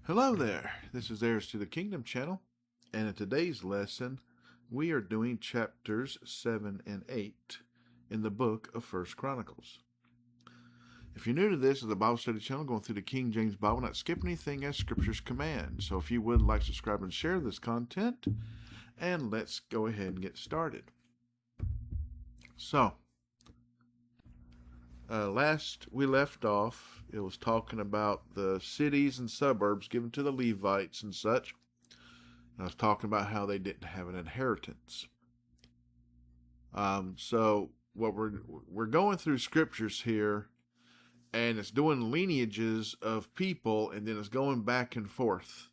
Hello there, this is Heirs to the Kingdom channel, and in today's lesson, we are doing chapters 7 and 8 in the book of 1Chronicles. If you're new to this, it's a Bible study channel going through the King James Bible, not skipping anything as Scriptures command. So if you would like, subscribe, and share this content, and let's go ahead and get started. So, last we left off, it was talking about the cities and suburbs given to the Levites and such. I was talking about how they didn't have an inheritance. So what we're going through scriptures here, and it's doing lineages of people, and then it's going back and forth.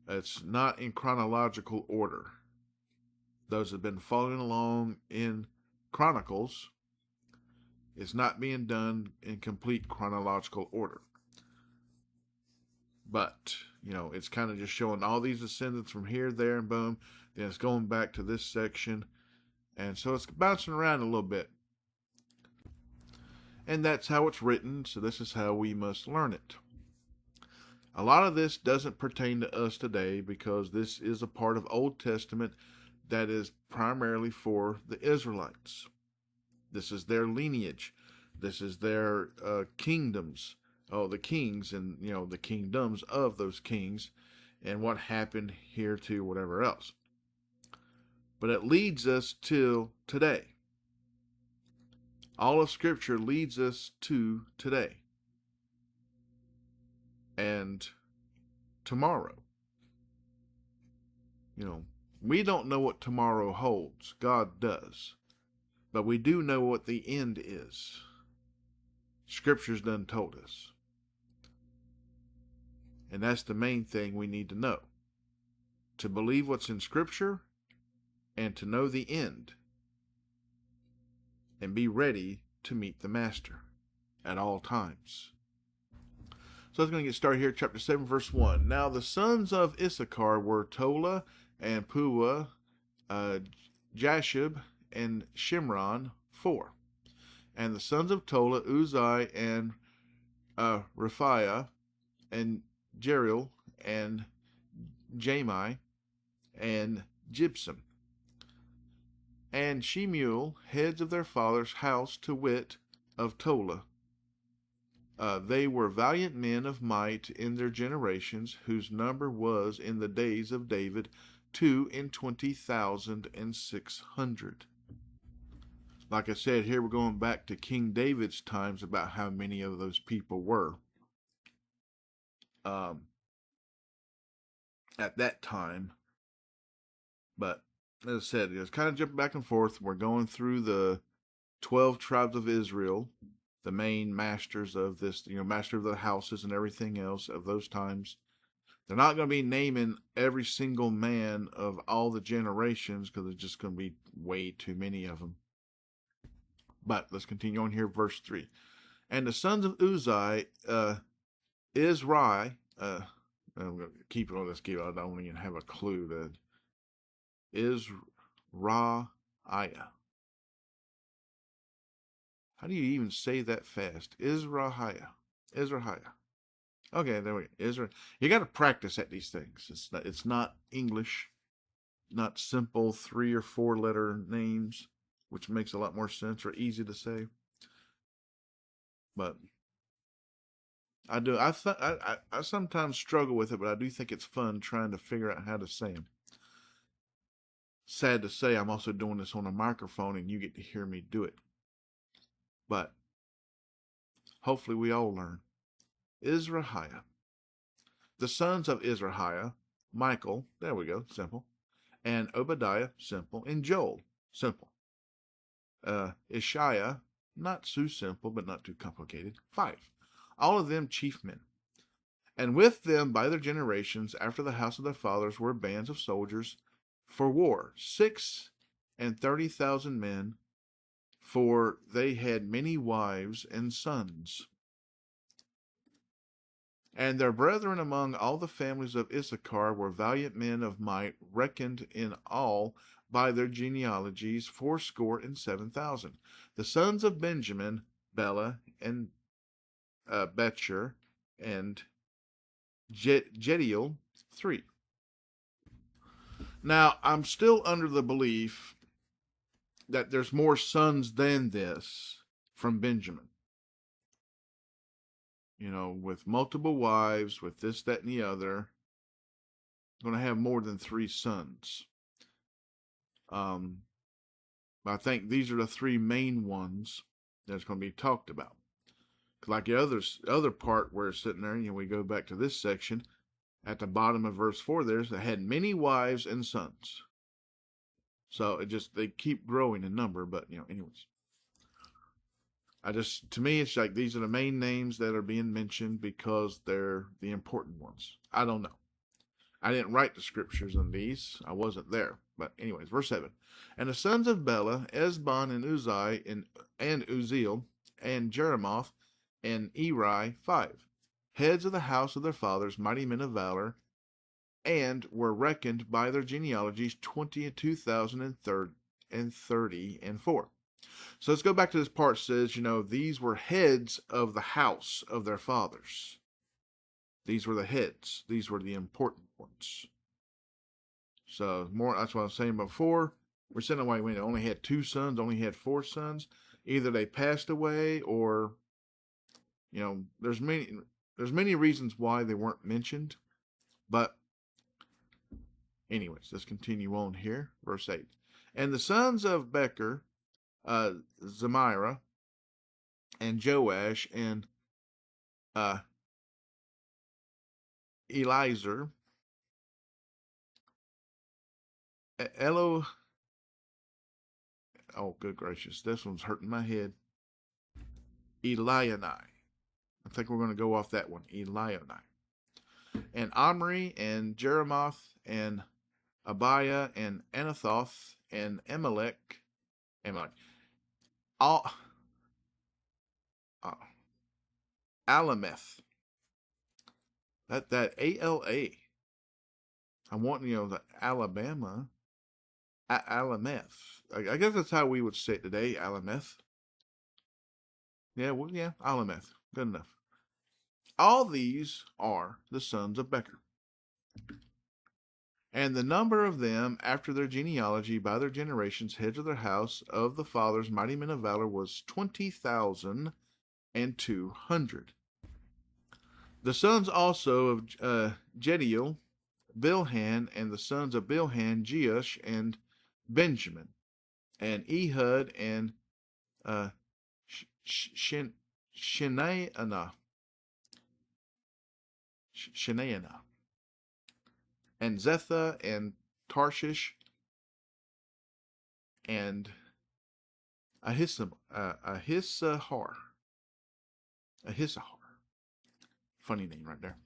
It's not in chronological order. Those have been following along in Chronicles. It's not being done in complete chronological order. But, it's kind of just showing all these descendants from here, there, and boom. Then it's going back to this section. And so it's bouncing around a little bit. And that's how it's written, so this is how we must learn it. A lot of this doesn't pertain to us today because this is a part of Old Testament that is primarily for the Israelites. This is their lineage. This is their kingdoms. Oh, the kings and, the kingdoms of those kings and what happened here to whatever else. But it leads us to today. All of Scripture leads us to today and tomorrow. We don't know what tomorrow holds. God does. But we do know what the end is. Scripture's done told us. And that's the main thing we need to know. To believe what's in Scripture and to know the end. And be ready to meet the Master at all times. So I was going to get started here, chapter 7, verse 1. Now the sons of Issachar were Tola and Puah, Jashub, and Shimron, 4. And the sons of Tola, Uzai, and Raphiah, and Jeriel, and Jami, and Jibsam. And Shemuel, heads of their father's house, to wit, of Tola. They were valiant men of might in their generations, whose number was in the days of David 22,600. Like I said, here we're going back to King David's times about how many of those people were at that time. But as I said, it's kind of jumping back and forth. We're going through the 12 tribes of Israel, the main masters of this, master of the houses and everything else of those times. They're not going to be naming every single man of all the generations because there's just going to be way too many of them. But let's continue on here, verse 3. And the sons of Uzai, Izrai, I'm going to keep it on this game. I don't even have a clue. That Izraiah. How do you even say that fast? Izraiah. Okay, there we go. Israel. You got to practice at these things. It's not English, not simple 3 or 4 letter names, which makes a lot more sense or easy to say. But I do. I sometimes struggle with it, but I do think it's fun trying to figure out how to say them. Sad to say, I'm also doing this on a microphone, and you get to hear me do it. But hopefully we all learn. Izraiah. The sons of Izraiah, Michael, there we go, simple, and Obadiah, simple, and Joel, simple. Ishiah, not too simple, but not too complicated, 5. All of them chief men. And with them, by their generations, after the house of their fathers, were bands of soldiers for war, 36,000 men, for they had many wives and sons. And their brethren among all the families of Issachar were valiant men of might, reckoned in all by their genealogies 7,000. The sons of Benjamin, Bela, and Betcher, and Jediel, 3. Now, I'm still under the belief that there's more sons than this from Benjamin. You know, with multiple wives, with this, that, and the other, going to have more than 3 sons. I think these are the 3 main ones that's going to be talked about. Like the other part where it's sitting there, we go back to this section, at the bottom of verse 4 there, that had many wives and sons. So they keep growing in number, but anyways. To me, it's like these are the main names that are being mentioned because they're the important ones. I don't know. I didn't write the scriptures on these. I wasn't there. But anyways, verse 7. And the sons of Bela, Esbon and Uzai and Uziel and Jeremoth and Eri, 5. Heads of the house of their fathers, mighty men of valor, and were reckoned by their genealogies 22,030 and 4. So let's go back to this part. It says, these were heads of the house of their fathers. These were the heads. These were the important ones. So that's what I was saying before. We're saying, away when they only had 2 sons, only had 4 sons. Either they passed away or, there's many reasons why they weren't mentioned. But anyways, let's continue on here. Verse 8. And the sons of Becher, Zemira, and Joash, and Eliezer, oh, good gracious, this one's hurting my head. Elionai. I think we're going to go off that one. Elionai. And Omri, and Jeremoth, and Abiah, and Anathoth, and Amalek. Alameth. That A-L-A. I want, the Alabama. Alameth. I guess that's how we would say it today, Alameth. Yeah, Alameth. Good enough. All these are the sons of Becher. And the number of them, after their genealogy, by their generations, heads of their house, of the fathers, mighty men of valor, was 20,200. The sons also of Jediel, Bilhan, and the sons of Bilhan, Jeush, and Benjamin, and Ehud, and Shinaanah, and Zetha, and Tarshish, and Ahissahar. Funny name right there.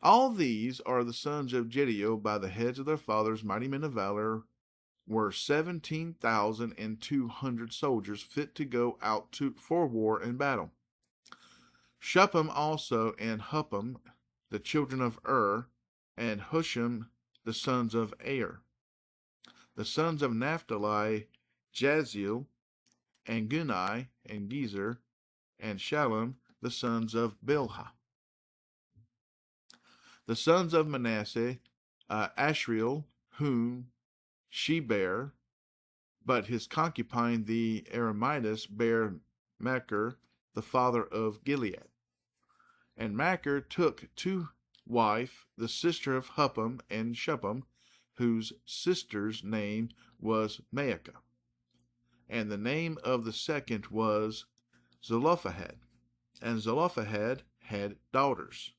All these are the sons of Jediel by the heads of their fathers, mighty men of valor, were 17,200 soldiers fit to go out for war and battle. Shuppim also and Huppim, the children of and Hushim, the sons of Air. The sons of Naphtali, Jaziel, and Gunai, and Gezer, and Shalom, the sons of Bilhah. The sons of Manasseh, Ashriel, whom she bare, but his concubine the Aramidas bare Machir, the father of Gilead. And Machir took to wife the sister of Huppim and Shuppim, whose sister's name was Maacah. And the name of the second was Zelophehad. And Zelophehad had daughters.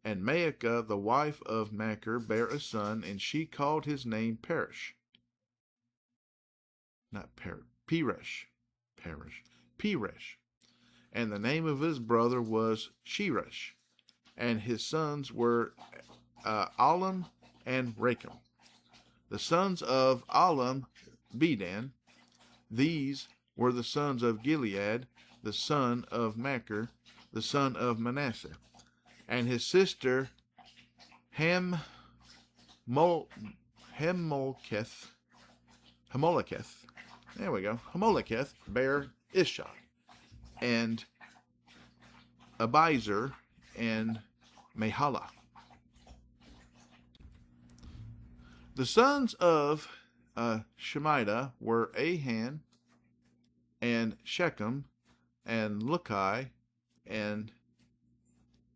And Maacah, the wife of Machir, bare a son, and she called his name Peresh. Peresh. And the name of his brother was Sheresh. And his sons were Alam and Rachel. The sons of Alam, Bedan. These were the sons of Gilead, the son of Machir, the son of Manasseh. And his sister Hamoleketh, there we go, Hamoleketh bare Ishai, and Abiezer, and Mahalah. The sons of Shemida were Ahan and Shechem and Lukai and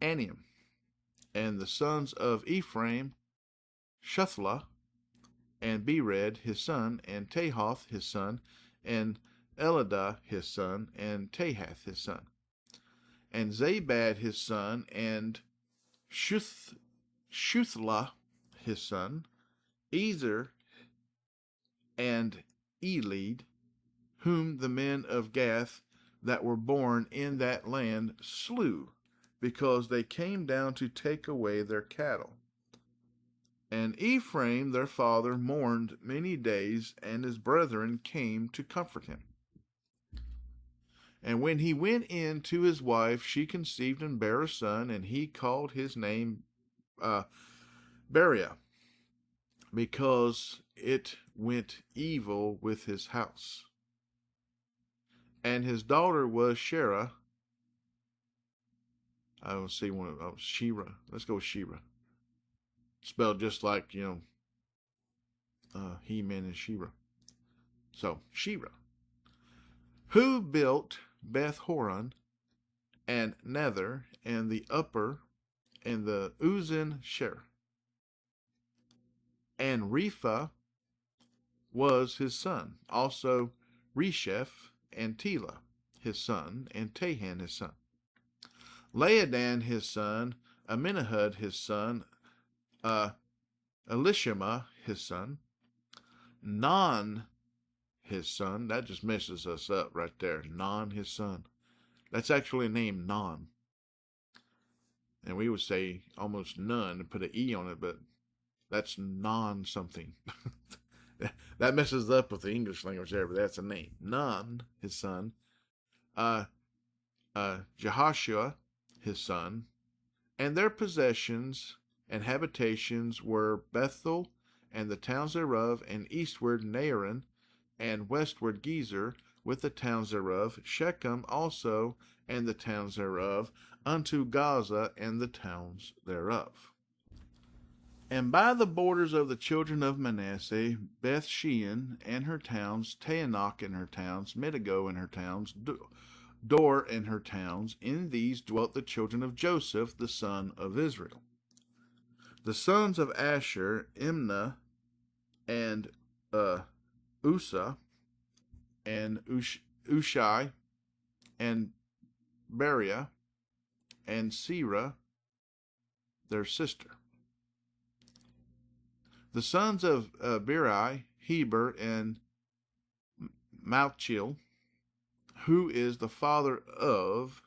Anim. And the sons of Ephraim, Shuthla and Bered his son, and Tahath his son, and Eladah his son, and Tahath his son, and Zabad his son, and Shuthla his son, Ezer and Elid, whom the men of Gath that were born in that land slew, because they came down to take away their cattle. And Ephraim their father mourned many days, and his brethren came to comfort him. And when he went in to his wife, she conceived and bare a son, and he called his name Beriah, because it went evil with his house. And his daughter was Sherah. I don't see one of Shira. Let's go with Shira. Spelled just like, He-Man and Shira. So, Shira. Who built Beth Horon and Nether and the upper and the Uzin Sher. And Repha was his son. Also Resheph and Tela his son, and Tahan his son. Laadan his son, Aminahud his son, Elishama his son, Non his son. That just messes us up right there. Non his son. That's actually named Non. And we would say almost none and put an E on it, but that's non something. That messes up with the English language there, but that's a name. Non his son. Jehoshua his son. And their possessions and habitations were Bethel and the towns thereof, and eastward Naaran, and westward Gezer, with the towns thereof, Shechem also, and the towns thereof, unto Gaza, and the towns thereof. And by the borders of the children of Manasseh, Beth Shean and her towns, Taanach and her towns, Medigo and her towns, Dor and her towns, in these dwelt the children of Joseph, the son of Israel. The sons of Asher, Imnah, and Usa, and Ushai, and Beriah, and Serah, their sister. The sons of Beri, Heber, and Malchil, who is the father of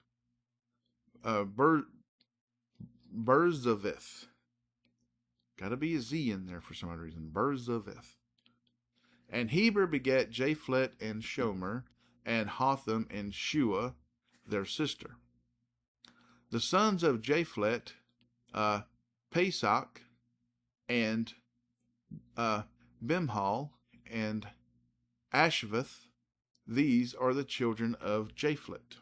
Berzavith. Got to be a Z in there for some odd reason. Berzavith. And Heber begat Japhet and Shomer, and Hotham and Shua, their sister. The sons of Japhet, Pesach, and Bimhal, and Ashvath. These are the children of Japhet.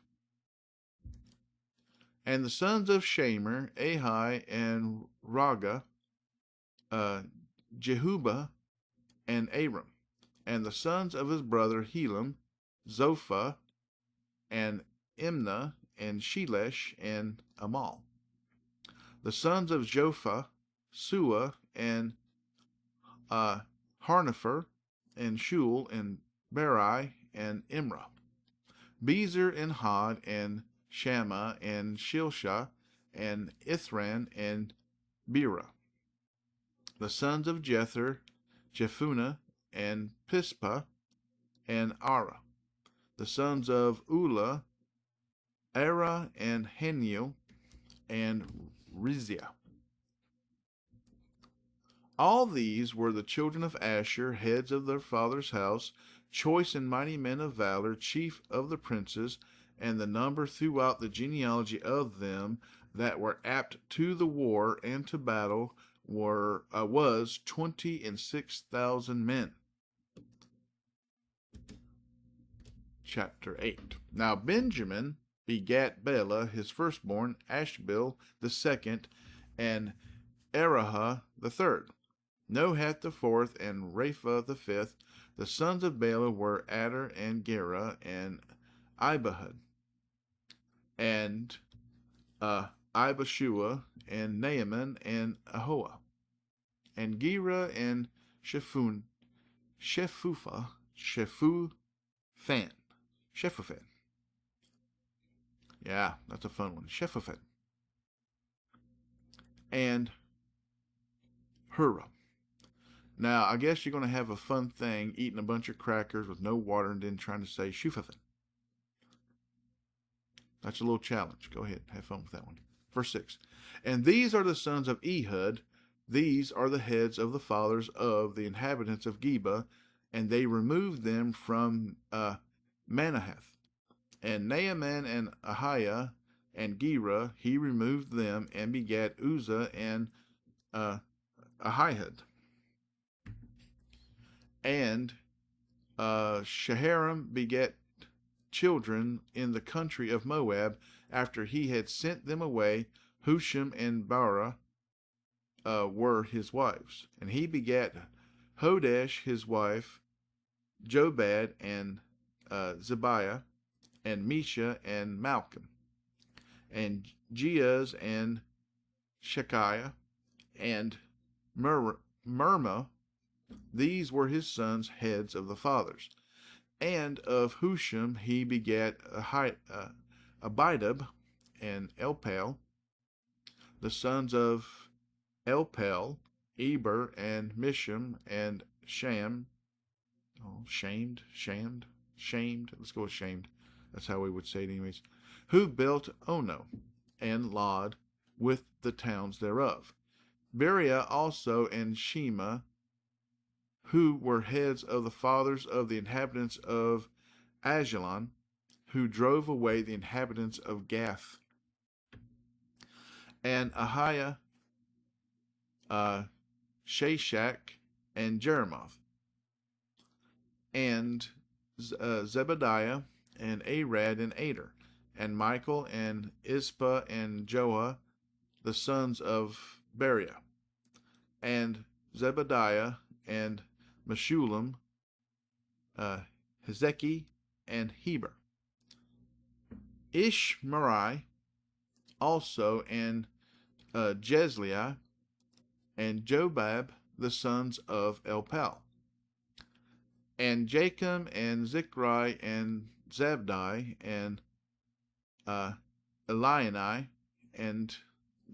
And the sons of Shamer, Ahi, and Raga, Jehuba, and Aram. And the sons of his brother Helam, Zophah, and Imnah, and Shelesh, and Amal. The sons of Jophah, Sua, and Harnepher, and Shul, and Beri, and Imrah. Bezer, and Had, and Shammah, and Shilshah, and Ithran, and Bera. The sons of Jether, Jephunneh, and Pispa, and Ara. The sons of Ulah, Era, and Heniel, and Rizia. All these were the children of Asher, heads of their father's house, choice and mighty men of valor, chief of the princes, and the number throughout the genealogy of them that were apt to the war and to battle was 26,000 men. Chapter 8. Now Benjamin begat Bela his firstborn, Ashbel the second, and Erahah the third. Nohath the fourth, and Rapha the fifth. The sons of Bela were Adar, and Gera, and Ibahud, and Ibashua, and Naaman, and Ahoah, and Gera, and Shephan. Yeah, that's a fun one. Shephaphan. And Hurrah. Now, I guess you're going to have a fun thing eating a bunch of crackers with no water and then trying to say Shuphathan. That's a little challenge. Go ahead. Have fun with that one. Verse 6. And these are the sons of Ehud. These are the heads of the fathers of the inhabitants of Geba, and they removed them from Manahath. And Naaman and Ahiah and Gera, he removed them and begat Uzzah and Ahihud. And Shaharam begat children in the country of Moab, after he had sent them away. Husham and Bara were his wives. And he begat Hodesh his wife, Jobad and Zebiah, and Mesha and Malcolm, and Jeaz and Shekiah, and Mirma. These were his sons, heads of the fathers. And of Husham he begat Abidab and Elpal. The sons of Elpal, Eber and Misham and Sham. Oh, shamed. Let's go with shamed. That's how we would say it anyways. Who built Ono and Lod with the towns thereof. Beriah also and Shema, who were heads of the fathers of the inhabitants of Ajalon, who drove away the inhabitants of Gath. And Ahiah, Shashak, and Jeremoth, and Zebediah, and Arad, and Ader, and Michael, and Ispa, and Joah, the sons of Beriah, and Zebediah, and Meshullam, Hezeki, and Heber. Ishmerai also, and Jezliah, and Jobab, the sons of Elpal, and Jachim, and Zichri, and Zabdi, and Elionai, and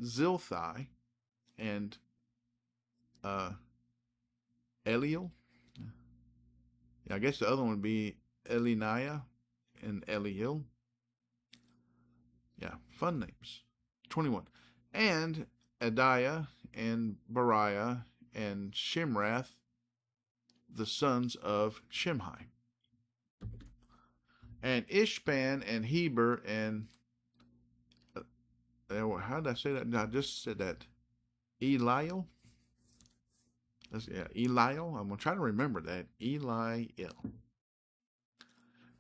Zilthai, and Eliel. Yeah, I guess the other one would be Eliniah and Eliel. Yeah, fun names. 21. And Adiah, and Bariah, and Shimrath, the sons of Shimhi. And Ishban, and Heber, and how did I say that? I just said that. Eliel. Eliel. I'm going to try to remember that. Eliel.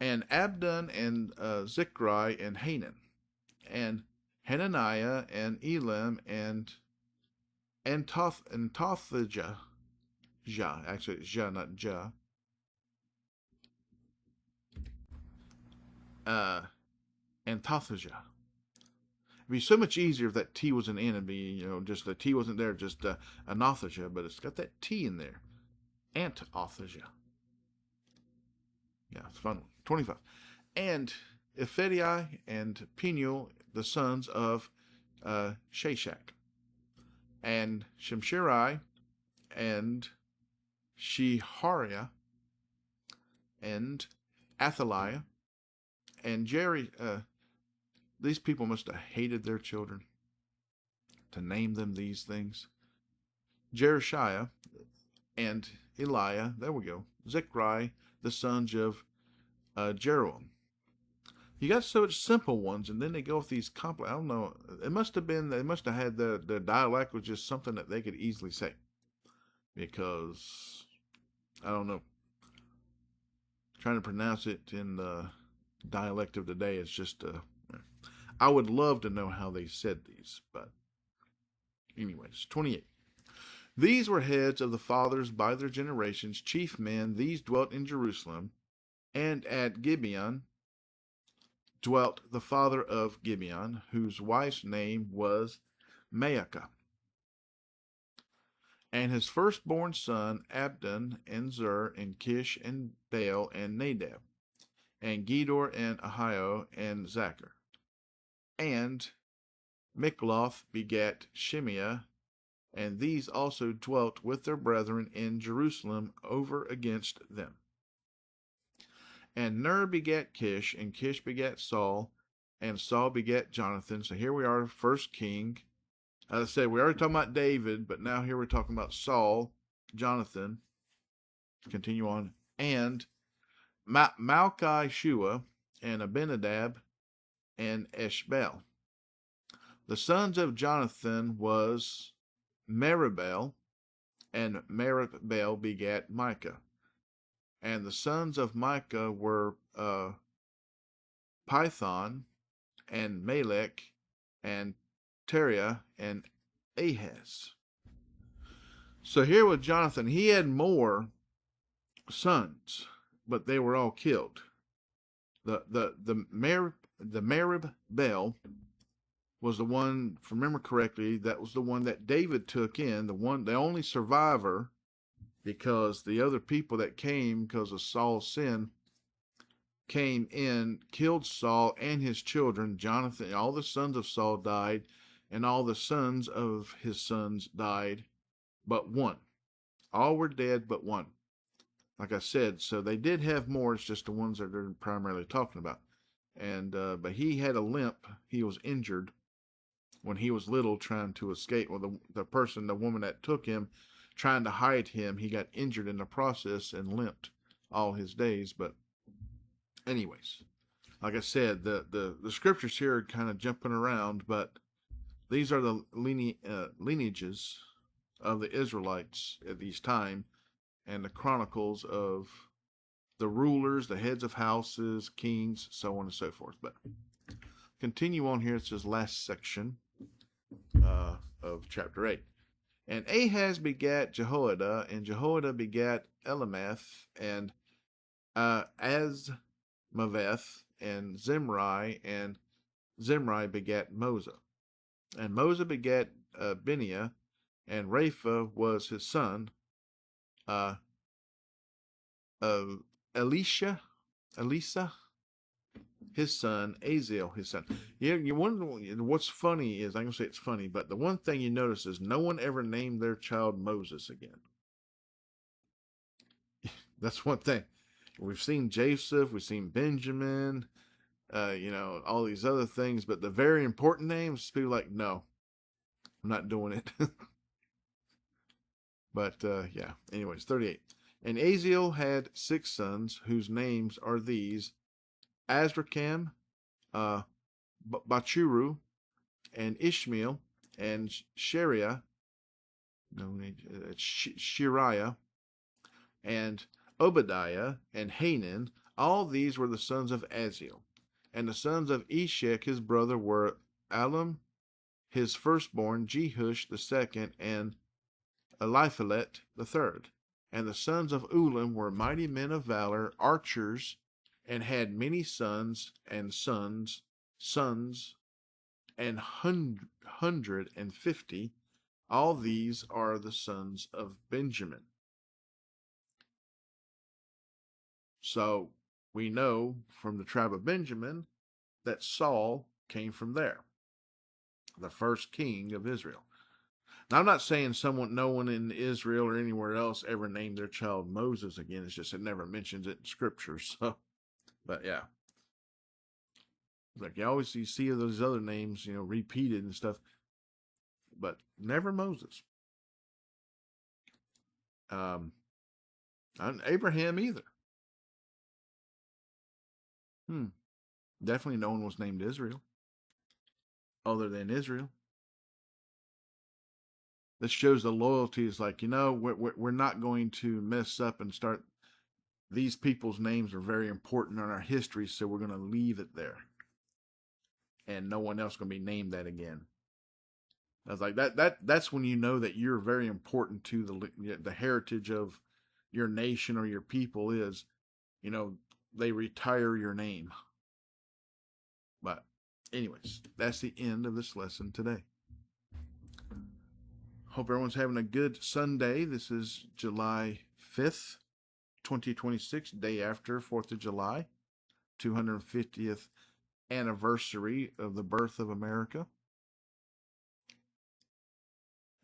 And Abdon, and Zichri, and Hanan, and Hananiah, and Elam, and Tothijah. Actually, it's Jah, not Jah. And Tothijah. It'd be so much easier if that T was an N and be, just the T wasn't there, just Anothijah, but it's got that T in there. Antothijah. Yeah, it's a fun one. 25. And Ephedii and Penuel, the sons of Shashak, and Shemshirai, and Shehariah, and Athaliah, and Jerry. These people must have hated their children to name them these things. Jereshiah and Eliah, there we go. Zichri, the sons of Jeroam. You got such simple ones, and then they go with these complex. I don't know. It must have been, they must have had their dialect was just something that they could easily say. Because, I don't know. Trying to pronounce it in the dialect of the day is just, I would love to know how they said these, but anyways, 28. These were heads of the fathers by their generations, chief men. These dwelt in Jerusalem, and at Gibeon dwelt the father of Gibeon, whose wife's name was Maacah, and his firstborn son Abdon, and Zur, and Kish, and Baal, and Nadab, and Gedor, and Ahio, and Zachar. And Mikloth begat Shimea, and these also dwelt with their brethren in Jerusalem over against them. And Ner begat Kish, and Kish begat Saul, and Saul begat Jonathan. So here we are, first king. As I said, we already talking about David, but now here we're talking about Saul, Jonathan. Continue on. And Malchi-Shua, and Abinadab, and Eshbaal. The sons of Jonathan was Meribbaal, and Meribbaal begat Micah. And the sons of Micah were Python, and Melech, and Teriah, and Ahaz. So here with Jonathan, he had more sons, but they were all killed. The Meribbaal was the one, if I remember correctly, that was the one that David took in, the only survivor, because the other people that came because of Saul's sin came in, killed Saul and his children. Jonathan, all the sons of Saul died, and all the sons of his sons died, but one. All were dead but one. Like I said, so they did have more. It's just the ones that they're primarily talking about. And but he had a limp. He was injured when he was little, trying to escape. Well, the woman that took him, trying to hide him, he got injured in the process and limped all his days. But anyways, like I said, the scriptures here are kind of jumping around, but these are the lineages of the Israelites at these time, and the chronicles of the rulers, the heads of houses, kings, so on and so forth. But continue on here. It's his last section of chapter 8. And Ahaz begat Jehoiada, and Jehoiada begat Elameth, and Azmaveth, and Zimri, and Zimri begat Moza. And Moza begat Benia, and Rapha was his son. Elisa, his son. Azel, his son. You wonder what's funny is, I'm going to say it's funny, but the one thing you notice is no one ever named their child Moses again. That's one thing. We've seen Joseph, we've seen Benjamin, all these other things, but the very important names, people are like, no, I'm not doing it. But yeah, anyways, 38. And Azel had 6 sons, whose names are these: Azrikam, Bachuru, and Ishmael, and Shariah, Shariah, and Obadiah, and Hanan. All these were the sons of Azel. And the sons of Eshek, his brother, were Alam, his firstborn, Jehush the second, and Eliphalet the third. And the sons of Ulam were mighty men of valor, archers, and had many sons, and 150. All these are the sons of Benjamin. So we know from the tribe of Benjamin that Saul came from there, the first king of Israel. Now, I'm not saying no one in Israel or anywhere else ever named their child Moses again. It's just it never mentions it in Scripture. So, but yeah, like you see those other names, repeated and stuff, but never Moses. And Abraham either. Definitely no one was named Israel other than Israel. This shows the loyalty. Is like, we're not going to mess up and start. These people's names are very important in our history, so we're going to leave it there. And no one else going to be named that again. I was like, that's when you know that you're very important to the heritage of your nation or your people is, they retire your name. But anyways, that's the end of this lesson today. Hope everyone's having a good Sunday. This is July 5th, 2026, day after 4th of July, 250th anniversary of the birth of America.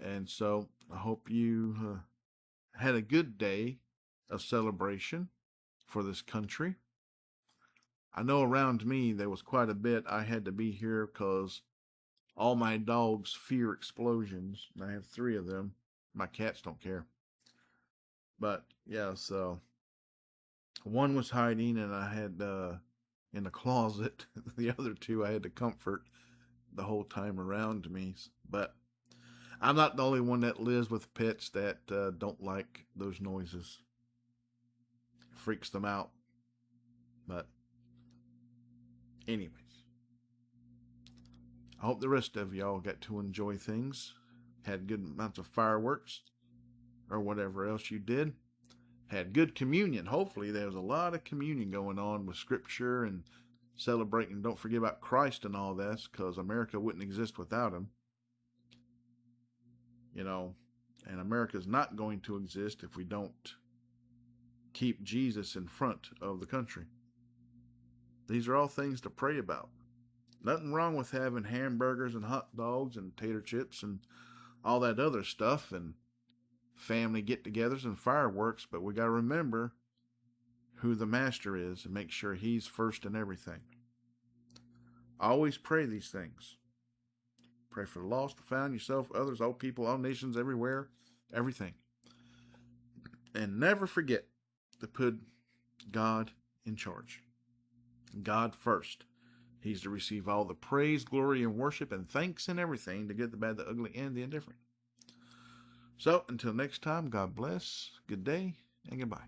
And so I hope you had a good day of celebration for this country. I know around me there was quite a bit. I had to be here because all my dogs fear explosions. I have 3 of them. My cats don't care. But yeah, so one was hiding and I had in the closet. The other 2 I had to comfort the whole time around me. But I'm not the only one that lives with pets that don't like those noises. It freaks them out. But anyways, I hope the rest of y'all got to enjoy things, had good amounts of fireworks, or whatever else you did, had good communion. Hopefully there was a lot of communion going on with Scripture and celebrating. Don't forget about Christ and all this, because America wouldn't exist without him. And America's not going to exist if we don't keep Jesus in front of the country. These are all things to pray about. Nothing wrong with having hamburgers and hot dogs and tater chips and all that other stuff and family get-togethers and fireworks, but we got to remember who the master is and make sure he's first in everything. Always pray these things. Pray for the lost, the found, yourself, others, all people, all nations, everywhere, everything. And never forget to put God in charge. God first. He's to receive all the praise, glory, and worship, and thanks and everything, the good, the bad, the ugly, and the indifferent. So, until next time, God bless, good day, and goodbye.